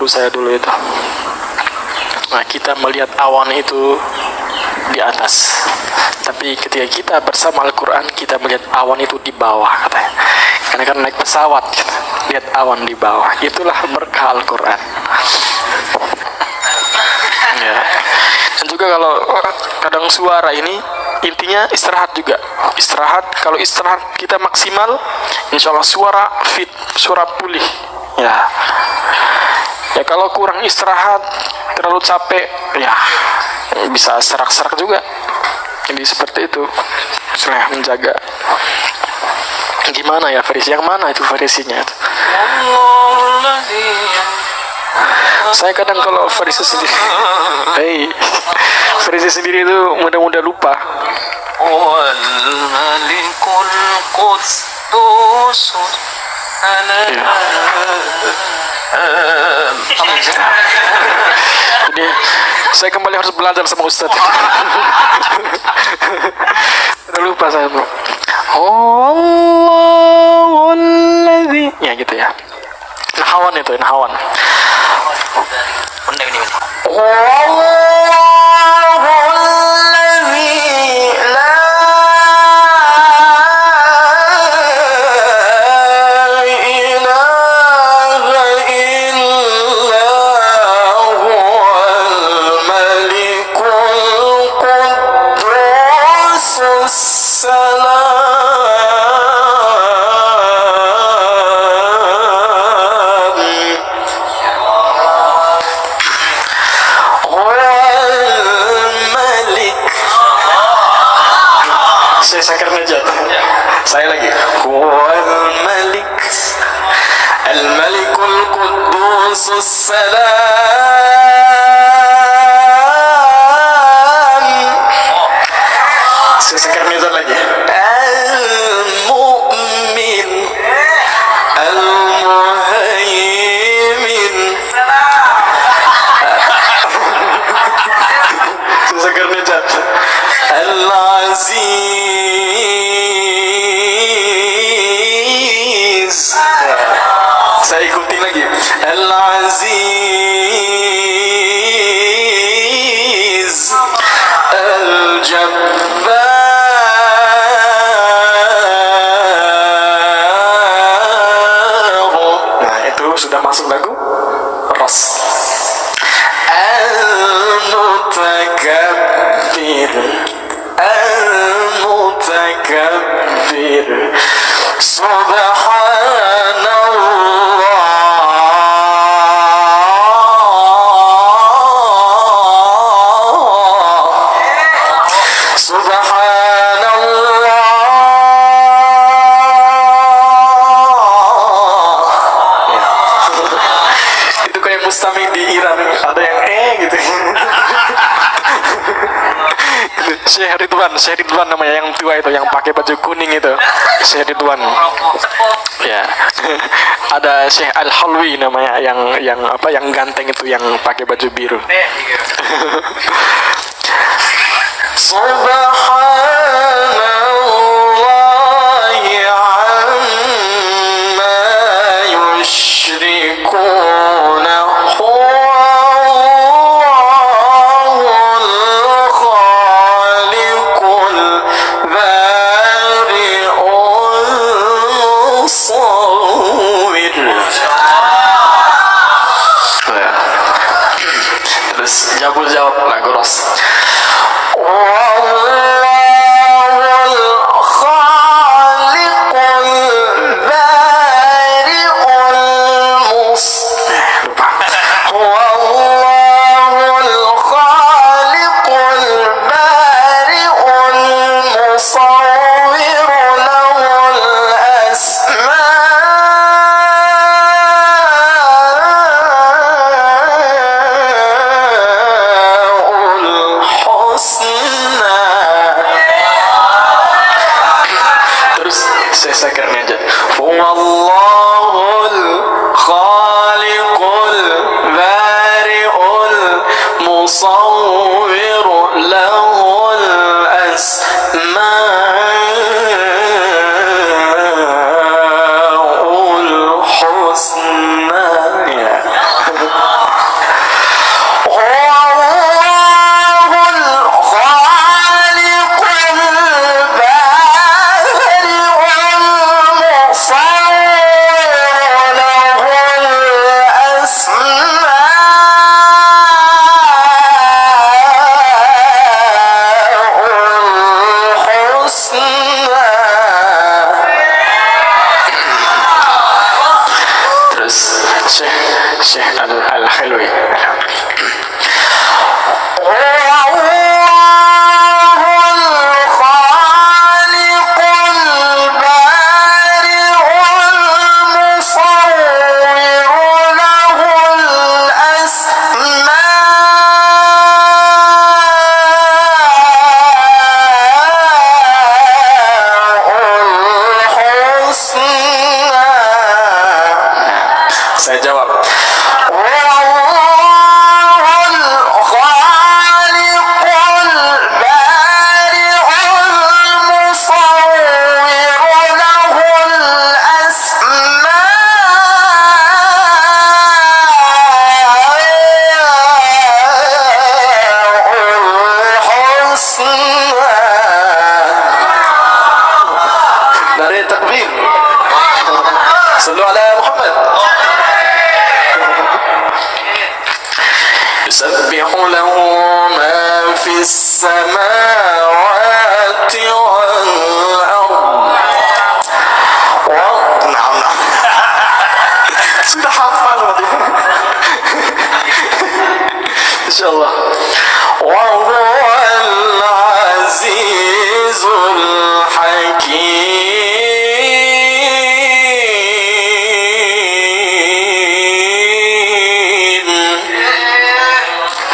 saya dulu itu. Nah, kita melihat awan itu di atas, tapi ketika kita bersama Al-Quran, kita melihat awan itu di bawah katanya. Karena kan naik pesawat, lihat awan di bawah. Itulah berkah Al-Quran. Ya. Dan juga kalau kadang suara ini intinya istirahat juga. Istirahat, kalau istirahat kita maksimal, insya Allah suara fit, suara pulih. Ya. Ya kalau kurang istirahat, terlalu capek, ya bisa serak-serak juga. Jadi seperti itu. Saya menjaga. Gimana ya versi? Yang mana itu versinya? Saya kadang kalau versi sendiri, versi sendiri itu mudah-mudah lupa. Jadi saya kembali harus belajar sama Ustaz. Udah lupa saya, bro. Allahulladzi, ya gitu ya. Nahawan itu, nahawan. Saya sakar najat. Saya lagi. Huwal Malik, Al-Malikul Quddusus Salam. Saya sakar najat lagi. Al-Mu'min, Al-Muhaymin. Saya sakar najat. Al-Aziz. Saya ikuti lagi. Al-Aziz, Al-Jabbar. Nah, itu sudah masuk lagu Ras. Al-Mutakabbir, Al-Mutakabbir, Subhanallah, Subhanallah. Itu kayak Mustami di Iran, ada yang gitu. Syekh Ridwan namanya, yang tua itu, yang pakai baju kuning itu, Syekh Ridwan. Ya. Ada Syekh Al-Halwi namanya, yang apa, yang ganteng itu, yang pakai baju biru. Subhanallahi amma yushrikuna. Jawab lagu Ras. Syekh Al-Khalwi. Saya jawab. Dari takbir. Sallu ala Muhammad. يسبح له ما في السماوات والأرض. نعم sudah hafal insyaallah. Wa huwal azizul hakim.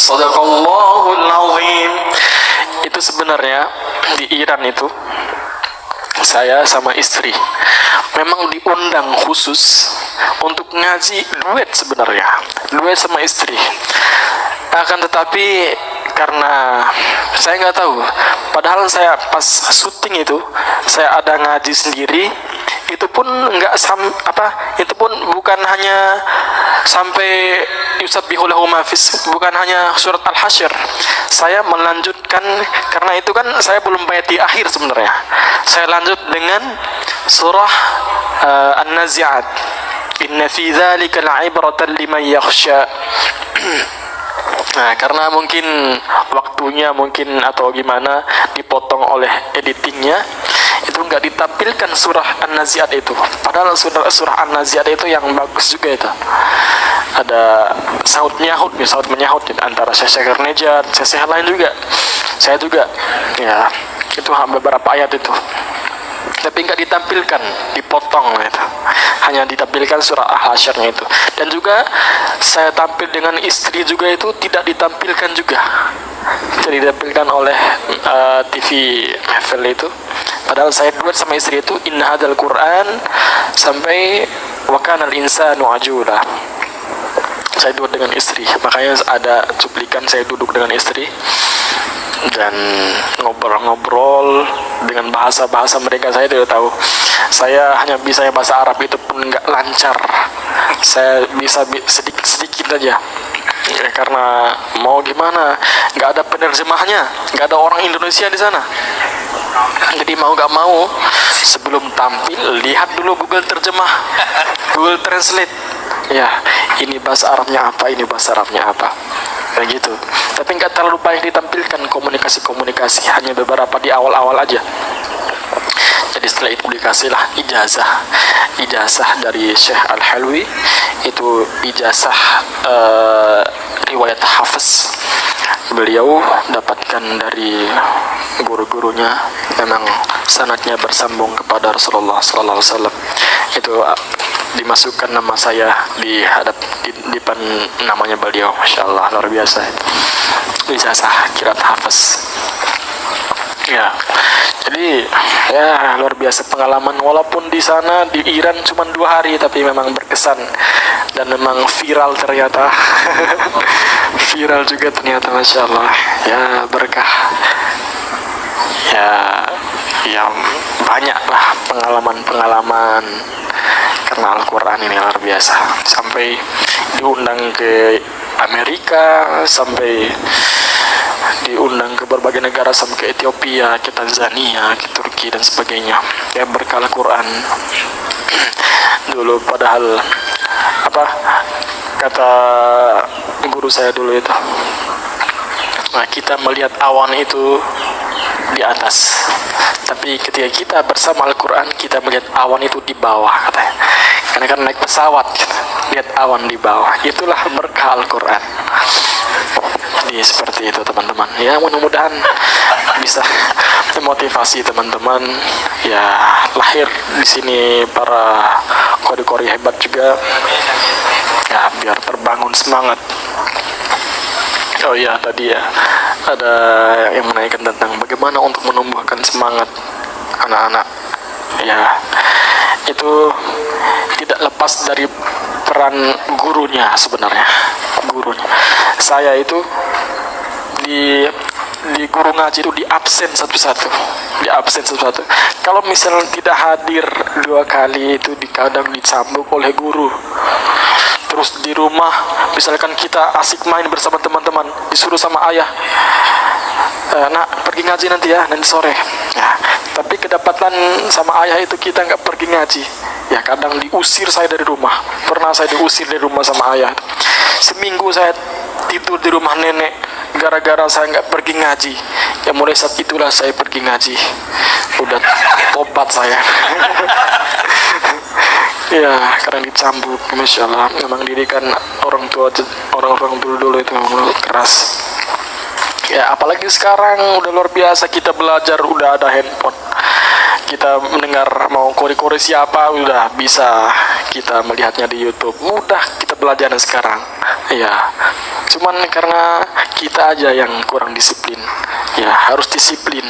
Shadaqallahul azim. Itu sebenarnya di Iran itu saya sama istri memang diundang khusus untuk ngaji duet, sebenarnya duet sama istri. Akan tetapi karena saya nggak tahu, padahal saya pas syuting itu saya ada ngaji sendiri, itu pun nggak itu pun bukan hanya sampai yusabbihu lahu ma fis, bukan hanya surat Al-Hasyr. Saya melanjutkan, karena itu kan saya belum bayat di akhir sebenarnya. Saya lanjut dengan surah An-Nazi'at. Inna fi dzalika la'ibratan liman yakhsha. Nah, karena mungkin waktunya atau gimana dipotong oleh editingnya, itu nggak ditampilkan surah An-Nazi'at itu. Padahal surah An-Nazi'at itu yang bagus juga itu. Ada saut menyahut antara Syekh Nejat, Syekh lain juga. Saya juga, ya itu beberapa ayat itu. Tapi nggak ditampilkan, dipotong itu. Hanya ditampilkan surah Al-Hasyr-nya itu. Dan juga saya tampil dengan istri juga itu tidak ditampilkan juga. Jadi ditampilkan oleh TV Mahfil itu. Padahal saya duet sama istri itu inna hadzal Qur'an sampai wa kana al-insanu ajula. Saya duet dengan istri. Makanya ada cuplikan saya duduk dengan istri dan ngobrol-ngobrol dengan bahasa-bahasa mereka. Saya tidak tahu, saya hanya bisa bahasa Arab itu pun nggak lancar. Saya bisa sedikit-sedikit aja ya, karena mau gimana, nggak ada penerjemahnya, nggak ada orang Indonesia di sana. Jadi mau nggak mau sebelum tampil lihat dulu Google terjemah, Google Translate. Ya, ini bahasa Arabnya apa, ini bahasa Arabnya apa, kayak gitu. Tapi nggak terlalu banyak ditampilkan komunikasi, hanya beberapa di awal-awal aja. Jadi setelah itu dikasihlah ijazah dari Syekh Al-Khalwi. Itu ijazah riwayat Hafiz. Beliau dapatkan dari guru-gurunya, memang sanadnya bersambung kepada Rasulullah Sallallahu Alaihi Wasallam. Itu dimasukkan nama saya di depan namanya beliau. Masya Allah, luar biasa. Ijazah kirat Hafiz. Ya, jadi ya luar biasa pengalaman. Walaupun di sana di Iran cuma 2 hari, tapi memang berkesan dan memang viral ternyata. Viral juga ternyata, masya Allah. Ya berkah. Ya banyak lah pengalaman karena Al-Quran ini luar biasa. Sampai diundang ke Amerika, sampai diundang ke berbagai negara, sampai ke Ethiopia, ke Tanzania, ke Turki dan sebagainya. Ya berkah Al-Quran. Dulu padahal kata guru saya dulu itu, nah, kita melihat awan itu di atas, tapi ketika kita bersama Al-Quran kita melihat awan itu di bawah, katanya. Karena kan naik pesawat gitu. lihat awan di bawah. Itulah berkah Al-Quran. Jadi seperti itu teman-teman. Ya mudah-mudahan bisa memotivasi teman-teman. Ya lahir di sini para kori-kori hebat juga. Ya biar terbangun semangat. Oh iya tadi ya ada yang menanyakan tentang bagaimana untuk menumbuhkan semangat anak-anak. Ya itu tidak lepas dari peran gurunya sebenarnya. Gurunya. Saya itu di guru ngaji itu di absen satu-satu. Kalau misalnya tidak hadir 2 kali itu kadang dicambuk oleh guru. Terus di rumah misalkan kita asik main bersama teman-teman, disuruh sama ayah, nak pergi ngaji nanti ya, nanti sore ya. Tapi kedapatan sama ayah itu kita nggak pergi ngaji ya, kadang diusir saya dari rumah. Pernah saya diusir dari rumah sama ayah. Seminggu saya tidur di rumah nenek gara-gara saya nggak pergi ngaji. Ya mulai saat itulah saya pergi ngaji, udah tobat saya. Ya karena dicambuk. Masya Allah, memang didikan orang tua, orang-orang dulu itu memang keras. Ya apalagi sekarang udah luar biasa, kita belajar udah ada handphone, kita mendengar mau kori-kori siapa udah bisa kita melihatnya di YouTube, mudah kita belajar sekarang. Ya cuman karena kita aja yang kurang disiplin. Ya harus disiplin.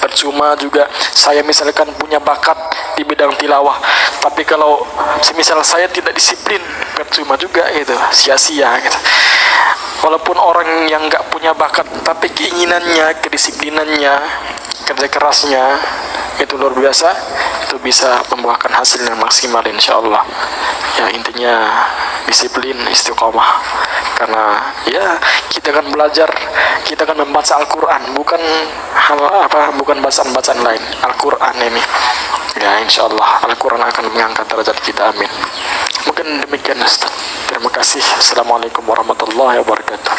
Percuma juga saya misalkan punya bakat di bidang tilawah, tapi kalau semisal saya tidak disiplin, percuma juga gitu, sia-sia gitu. Walaupun orang yang nggak punya bakat, tapi keinginannya, kedisiplinannya, kerja kerasnya itu luar biasa, itu bisa membuahkan hasil yang maksimal insya Allah. Ya intinya disiplin, istiqomah. Karena ya kita akan belajar, kita akan membaca Al-Quran, bukan bukan bacaan-bacaan lain, Al-Quran ini. Ya insya Allah Al-Quran akan mengangkat derajat kita, amin. Mungkin demikian Ustaz. Terima kasih. Assalamualaikum warahmatullahi wabarakatuh.